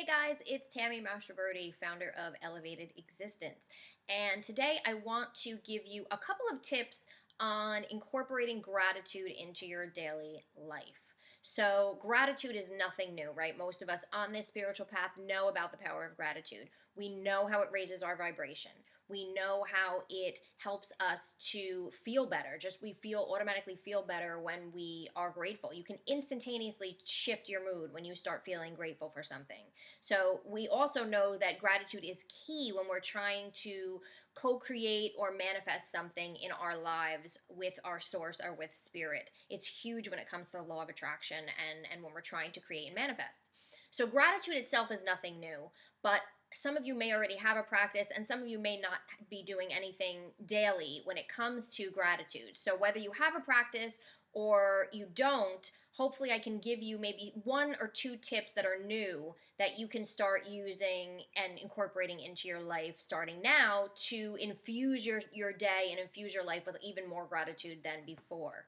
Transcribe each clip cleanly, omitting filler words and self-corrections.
Hey guys, it's Tammy Mastroberte, founder of Elevated Existence. And today I want to give you a couple of tips on incorporating gratitude into your daily life. So, gratitude is nothing new, right? Most of us on this spiritual path know about the power of gratitude. We know how it raises our vibration. We know how it helps us to feel better. Just we automatically feel better when we are grateful. You can instantaneously shift your mood when you start feeling grateful for something. So we also know that gratitude is key when we're trying to co-create or manifest something in our lives with our source or with spirit. It's huge when it comes to the law of attraction and when we're trying to create and manifest. So gratitude itself is nothing new, but some of you may already have a practice and some of you may not be doing anything daily when it comes to gratitude. So whether you have a practice or you don't, hopefully I can give you maybe one or two tips that are new that you can start using and incorporating into your life starting now to infuse your day and infuse your life with even more gratitude than before.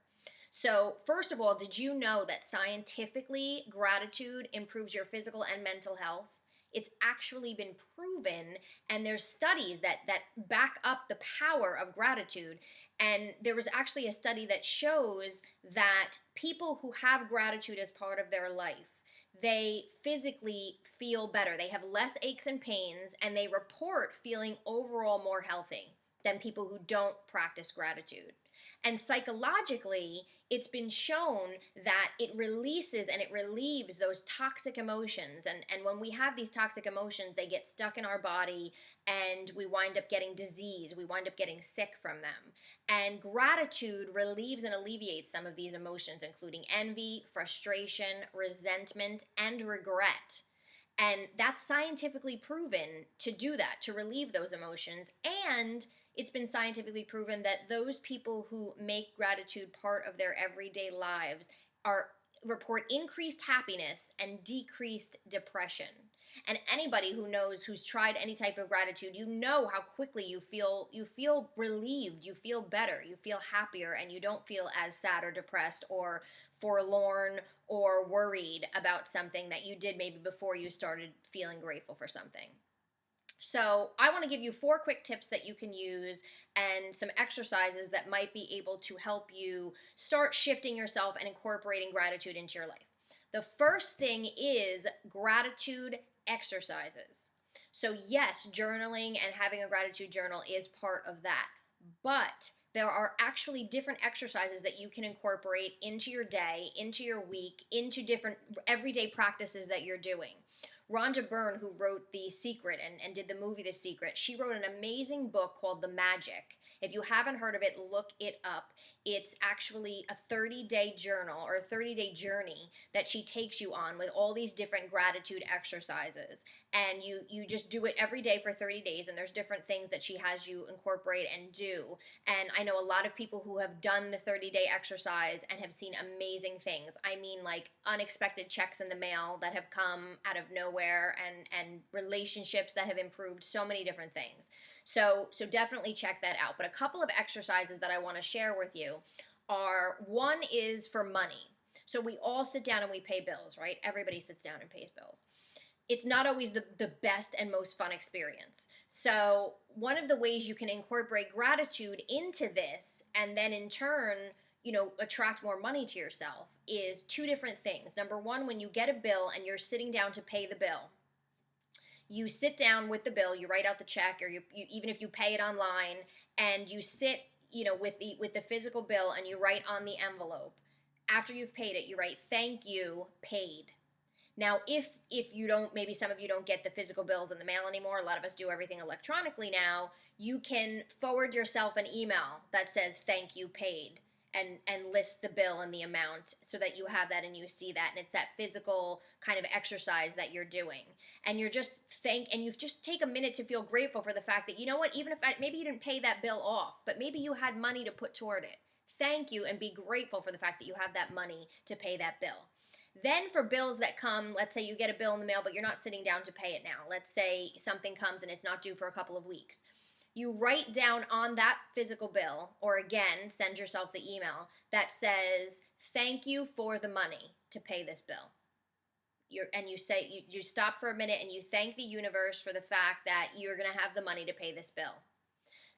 So, first of all, did you know that scientifically gratitude improves your physical and mental health? It's actually been proven, and there's studies that back up the power of gratitude. And there was actually a study that shows that people who have gratitude as part of their life, they physically feel better. They have less aches and pains, and they report feeling overall more healthy than people who don't practice gratitude. And psychologically, it's been shown that it releases and it relieves those toxic emotions. And when we have these toxic emotions, they get stuck in our body and we wind up getting disease. We wind up getting sick from them. And gratitude relieves and alleviates some of these emotions, including envy, frustration, resentment, and regret. And that's scientifically proven to do that, to relieve those emotions. And it's been scientifically proven that those people who make gratitude part of their everyday lives report increased happiness and decreased depression. And anybody who knows, who's tried any type of gratitude, you know how quickly you feel relieved, you feel better, you feel happier, and you don't feel as sad or depressed or forlorn or worried about something that you did maybe before you started feeling grateful for something. So I want to give you 4 quick tips that you can use and some exercises that might be able to help you start shifting yourself and incorporating gratitude into your life. The first thing is gratitude exercises. So yes, journaling and having a gratitude journal is part of that. But there are actually different exercises that you can incorporate into your day, into your week, into different everyday practices that you're doing. Rhonda Byrne, who wrote The Secret and did the movie The Secret, she wrote an amazing book called The Magic. If you haven't heard of it, look it up. It's actually a 30-day journal or a 30-day journey that she takes you on with all these different gratitude exercises. And you just do it every day for 30 days, and there's different things that she has you incorporate and do. And I know a lot of people who have done the 30-day exercise and have seen amazing things. I mean, like unexpected checks in the mail that have come out of nowhere and relationships that have improved, so many different things. So definitely check that out. But a couple of exercises that I want to share with you are, one is for money. So we all sit down and we pay bills, right? Everybody sits down and pays bills. It's not always the best and most fun experience. So one of the ways you can incorporate gratitude into this and then in turn, attract more money to yourself is 2 different things. Number one, when you get a bill and you're sitting down to pay the bill, you sit down with the bill, you write out the check, or you even if you pay it online, and you sit, with the physical bill, and you write on the envelope. After you've paid it, you write "Thank you, paid." Now, if you don't, maybe some of you don't get the physical bills in the mail anymore. A lot of us do everything electronically now. You can forward yourself an email that says "Thank you, paid." And list the bill and the amount so that you have that and you see that, and it's that physical kind of exercise that you're doing, and you're just and you just take a minute to feel grateful for the fact that, you know what, even if maybe you didn't pay that bill off, but maybe you had money to put toward it. Thank you and be grateful for the fact that you have that money to pay that bill. Then for bills that come, let's say you get a bill in the mail but you're not sitting down to pay it now. Let's say something comes and it's not due for a couple of weeks. You write down on that physical bill, or again, send yourself the email that says, "Thank you for the money to pay this bill." you say you stop for a minute and you thank the universe for the fact that you're going to have the money to pay this bill.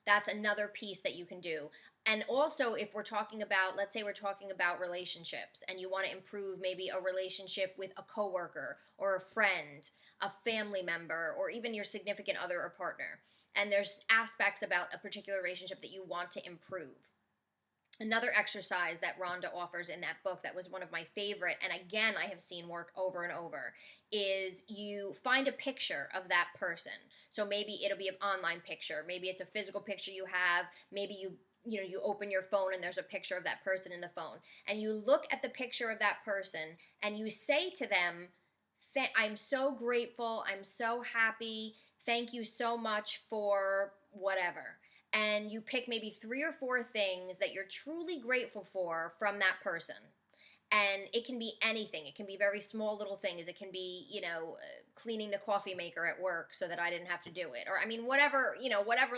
That's another piece that you can do. And also, if we're talking about, let's say we're talking about relationships and you want to improve maybe a relationship with a coworker or a friend, a family member, or even your significant other or partner, and there's aspects about a particular relationship that you want to improve. Another exercise that Rhonda offers in that book that was one of my favorite, and again, I have seen work over and over, is you find a picture of that person. So maybe it'll be an online picture, maybe it's a physical picture you have, maybe you open your phone and there's a picture of that person in the phone, and you look at the picture of that person and you say to them, I'm so grateful, I'm so happy, thank you so much for whatever. And you pick maybe 3 or 4 things that you're truly grateful for from that person. And it can be anything. It can be very small little things. It can be, cleaning the coffee maker at work so that I didn't have to do it. Or, I mean, whatever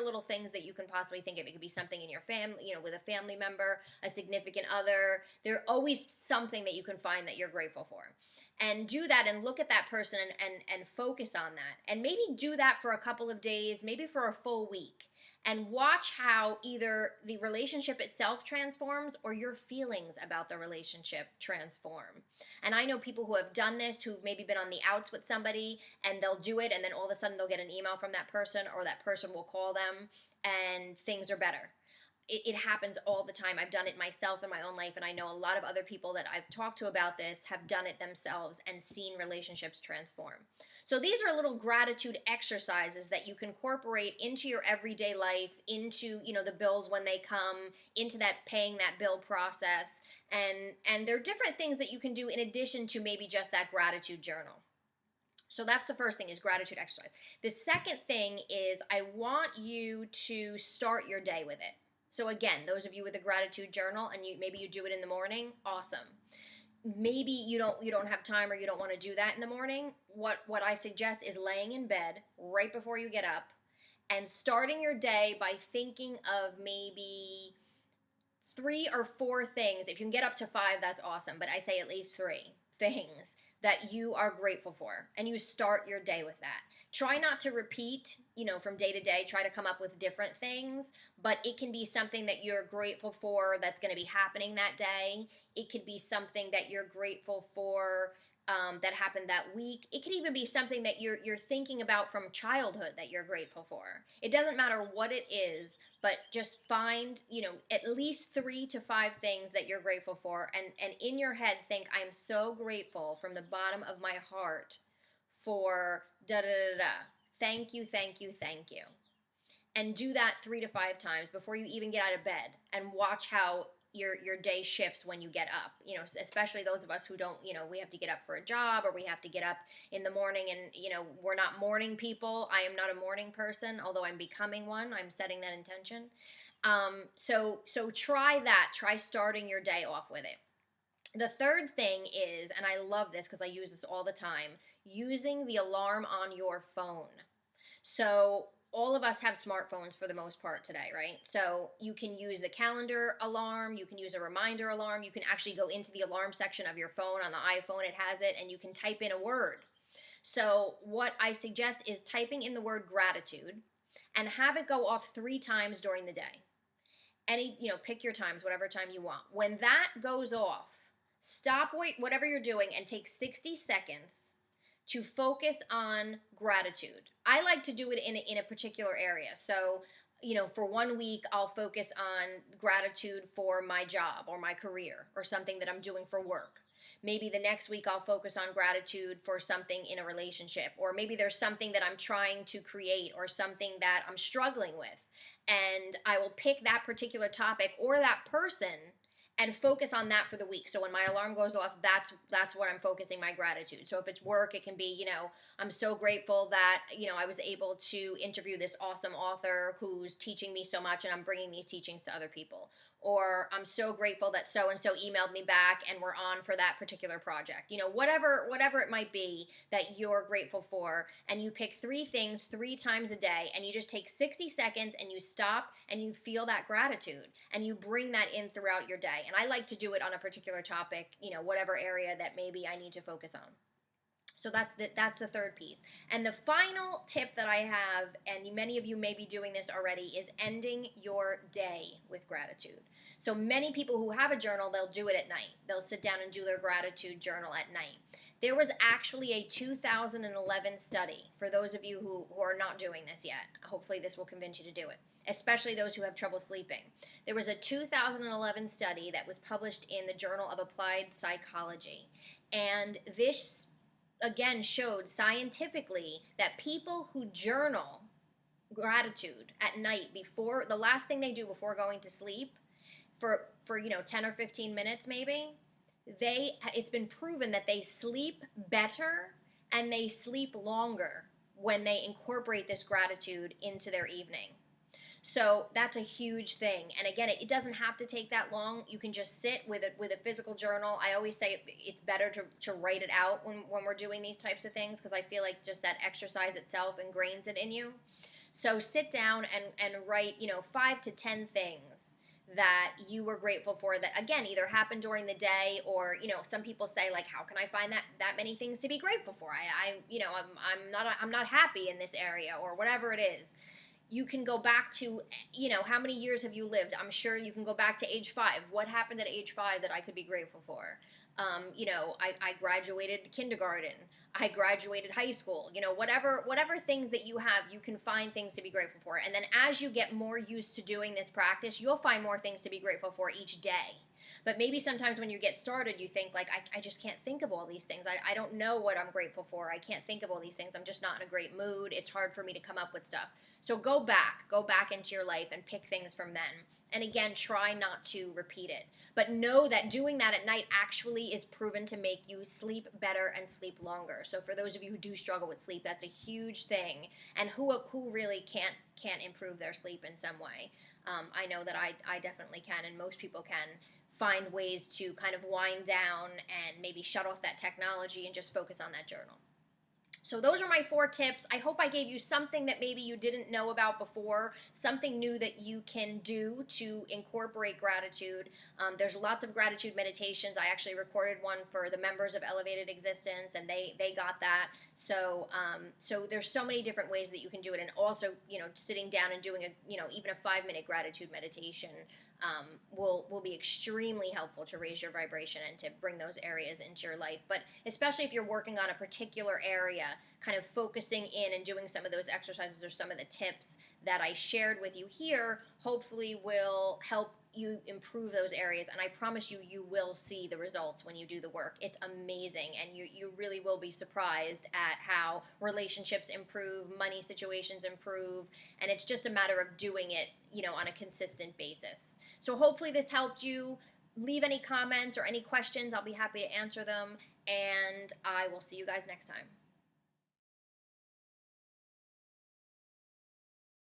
little things that you can possibly think of. It could be something in your family, with a family member, a significant other. There's always something that you can find that you're grateful for. And do that and look at that person and focus on that. And maybe do that for a couple of days, maybe for a full week. And watch how either the relationship itself transforms or your feelings about the relationship transform. And I know people who have done this, who've maybe been on the outs with somebody, and they'll do it, and then all of a sudden they'll get an email from that person, or that person will call them, and things are better. It happens all the time. I've done it myself in my own life, and I know a lot of other people that I've talked to about this have done it themselves and seen relationships transform. So these are little gratitude exercises that you can incorporate into your everyday life, into, the bills when they come, into that paying that bill process. And there are different things that you can do in addition to maybe just that gratitude journal. So that's the first thing, is gratitude exercise. The second thing is I want you to start your day with it. So again, those of you with a gratitude journal, and maybe you do it in the morning, awesome. Maybe you don't have time, or you don't want to do that in the morning. What I suggest is laying in bed right before you get up and starting your day by thinking of maybe 3 or 4 things. If you can get up to 5, that's awesome, but I say at least 3 things that you are grateful for, and you start your day with that. Try not to repeat, from day to day. Try to come up with different things, but it can be something that you're grateful for that's going to be happening that day. It could be something that you're grateful for that happened that week. It could even be something that you're thinking about from childhood that you're grateful for. It doesn't matter what it is, but just find, at least 3 to 5 things that you're grateful for, and in your head think, I'm so grateful from the bottom of my heart for da da da da. Thank you, thank you, thank you. And do that 3 to 5 times before you even get out of bed, and watch how your day shifts when you get up. Especially those of us who don't, we have to get up for a job, or we have to get up in the morning, and we're not morning people. I am not a morning person, although I'm becoming one. I'm setting that intention. So try that. Try starting your day off with it. The third thing is, and I love this because I use this all the time, using the alarm on your phone. So all of us have smartphones for the most part today, right? So you can use a calendar alarm, you can use a reminder alarm, you can actually go into the alarm section of your phone. On the iPhone, it has it, and you can type in a word. So what I suggest is typing in the word gratitude and have it go off 3 times during the day. Pick your times, whatever time you want. When that goes off, stop whatever you're doing and take 60 seconds to focus on gratitude. I like to do it in a particular area. So, for 1 week, I'll focus on gratitude for my job or my career or something that I'm doing for work. Maybe the next week I'll focus on gratitude for something in a relationship, or maybe there's something that I'm trying to create or something that I'm struggling with. And I will pick that particular topic or that person and focus on that for the week. So when my alarm goes off, that's what I'm focusing my gratitude. So if it's work, it can be, I'm so grateful that, I was able to interview this awesome author who's teaching me so much, and I'm bringing these teachings to other people. Or I'm so grateful that so-and-so emailed me back and we're on for that particular project. Whatever it might be that you're grateful for, and you pick 3 things 3 times a day, and you just take 60 seconds and you stop and you feel that gratitude and you bring that in throughout your day. And I like to do it on a particular topic, whatever area that maybe I need to focus on. So that's the third piece. And the final tip that I have, and many of you may be doing this already, is ending your day with gratitude. So many people who have a journal, they'll do it at night. They'll sit down and do their gratitude journal at night. There was actually a 2011 study, for those of you who are not doing this yet. Hopefully this will convince you to do it, especially those who have trouble sleeping. There was a 2011 study that was published in the Journal of Applied Psychology. And this again showed scientifically that people who journal gratitude at night, before the last thing they do before going to sleep, for 10 or 15 minutes maybe, it's been proven that they sleep better and they sleep longer when they incorporate this gratitude into their evening. So that's a huge thing. And again, it doesn't have to take that long. You can just sit with a physical journal. I always say it's better to write it out when we're doing these types of things, because I feel like just that exercise itself ingrains it in you. So sit down and write, 5 to 10 things that you were grateful for that, again, either happened during the day, or some people say, like, how can I find that many things to be grateful for? I'm not happy in this area, or whatever it is. You can go back to, how many years have you lived? I'm sure you can go back to age 5. What happened at age 5 that I could be grateful for? I graduated kindergarten. I graduated high school. Whatever things that you have, you can find things to be grateful for. And then as you get more used to doing this practice, you'll find more things to be grateful for each day. But maybe sometimes when you get started, you think, like, I just can't think of all these things. I don't know what I'm grateful for. I can't think of all these things. I'm just not in a great mood. It's hard for me to come up with stuff. So go back into your life and pick things from then. And again, try not to repeat it. But know that doing that at night actually is proven to make you sleep better and sleep longer. So for those of you who do struggle with sleep, that's a huge thing. And who really can't improve their sleep in some way. I know that I definitely can, and most people can find ways to kind of wind down and maybe shut off that technology and just focus on that journal. So those are my 4 tips. I hope I gave you something that maybe you didn't know about before, something new that you can do to incorporate gratitude. There's lots of gratitude meditations. I actually recorded one for the members of Elevated Existence, and they got that. So there's so many different ways that you can do it, and also sitting down and doing even a 5-minute gratitude meditation will be extremely helpful to raise your vibration and to bring those areas into your life. But especially if you're working on a particular area, kind of focusing in and doing some of those exercises or some of the tips that I shared with you here, hopefully will help you improve those areas. And I promise you, you will see the results when you do the work. It's amazing, and you really will be surprised at how relationships improve, money situations improve, and it's just a matter of doing it, on a consistent basis. So hopefully this helped you. Leave any comments or any questions. I'll be happy to answer them, and I will see you guys next time.